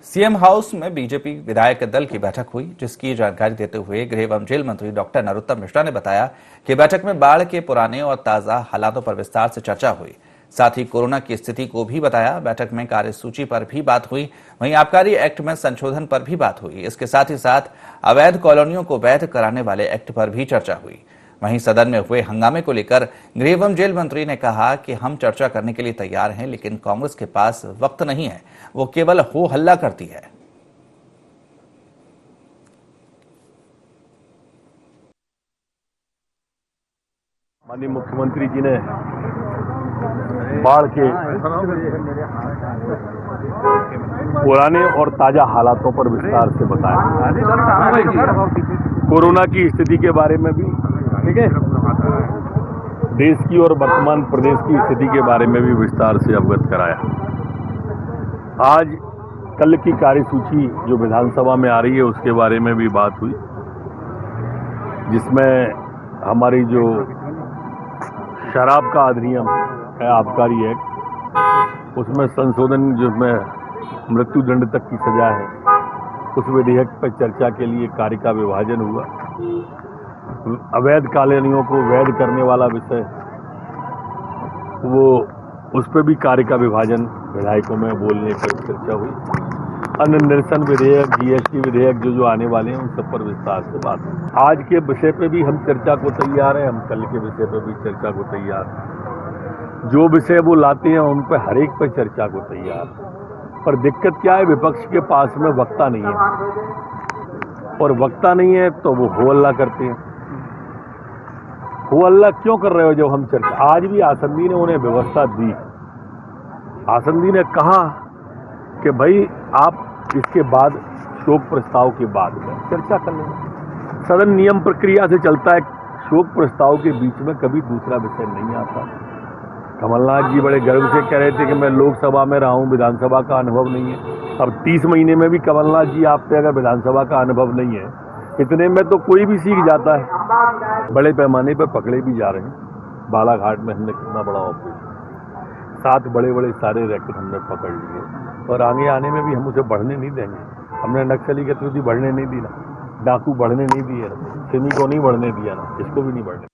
CM house में BJP विधायक दल की बैठक हुई, जिसकी जानकारी देते हुए गृह एवं जेल मंत्री डॉक्टर नरोत्तम मिश्रा ने बताया कि बैठक में बाढ़ के पुराने और ताजा हालातों पर विस्तार से चर्चा हुई। साथ ही कोरोना की स्थिति को भी बताया। बैठक में कार्यसूची पर भी बात हुई। वहीं आबकारी एक्ट में संशोधन पर भी बात हुई। इसके साथ ही साथ अवैध कॉलोनियों को वैध कराने वाले एक्ट पर भी चर्चा हुई। वहीं सदन में हुए हंगामे को लेकर गृह एवं जेल मंत्री ने कहा कि हम चर्चा करने के लिए तैयार हैं, लेकिन कांग्रेस के पास वक्त नहीं है, वो केवल हो हल्ला करती है। माननीय मुख्यमंत्री जी ने बाढ़ के पुराने और ताजा हालातों पर विस्तार से बताया। कोरोना की स्थिति के बारे में भी, ठीक है, देश की और वर्तमान प्रदेश की स्थिति के बारे में भी विस्तार से अवगत कराया। आज कल की कार्यसूची जो विधानसभा में आ रही है उसके बारे में भी बात हुई, जिसमें हमारी जो शराब का अधिनियम है, आबकारी एक्ट, उसमें संशोधन, जिसमें मृत्यु दंड तक की सजा है, उस विधेयक पर चर्चा के लिए कार्य का विभाजन हुआ। अवैध कॉलोनियों को वैध करने वाला विषय, वो उस पर भी कार्य का विभाजन विधायकों में बोलने पर चर्चा हुई। अन्य निरसन विधेयक, जीएसटी विधेयक जो आने वाले हैं, उन सब पर विस्तार से बात हुई। आज के विषय पे भी हम चर्चा को तैयार हैं, हम कल के विषय पे भी चर्चा को तैयार हैं। जो विषय वो लाते हैं उन पे हर एक पे चर्चा को तैयार है। पर दिक्कत क्या है, विपक्ष के पास में वक्ता नहीं है, और वक्ता नहीं है तो वो हो हल्ला करते हैं। हो हल्ला क्यों कर रहे हो जब हम चर्चा? आज भी आसंदी ने उन्हें व्यवस्था दी। आसंदी ने कहा कि भाई आप इसके बाद शोक प्रस्ताव के बाद में चर्चा कर लेंगे। सदन नियम प्रक्रिया से चलता है, शोक प्रस्ताव के बीच में कभी दूसरा विषय नहीं आता। कमलनाथ जी बड़े गर्व से कह रहे थे कि मैं लोकसभा में रहा हूं, विधानसभा का अनुभव नहीं है। अब 30 महीने में भी कमलनाथ जी आप पे अगर विधानसभा का अनुभव नहीं है, इतने में तो कोई भी सीख जाता है। बड़े पैमाने पर पकड़े भी जा रहे हैं। बालाघाट में हमने कितना बड़ा ऑपरेशन, 7 बड़े सारे रैकेट हमने पकड़ लिए, और आगे आने में भी हम उसे बढ़ने नहीं देंगे। हमने नक्सली गतिविधि बढ़ने नहीं दी ना, डाकू बढ़ने नहीं दिए ना, सिमी को नहीं बढ़ने दिया ना, इसको भी नहीं बढ़ने।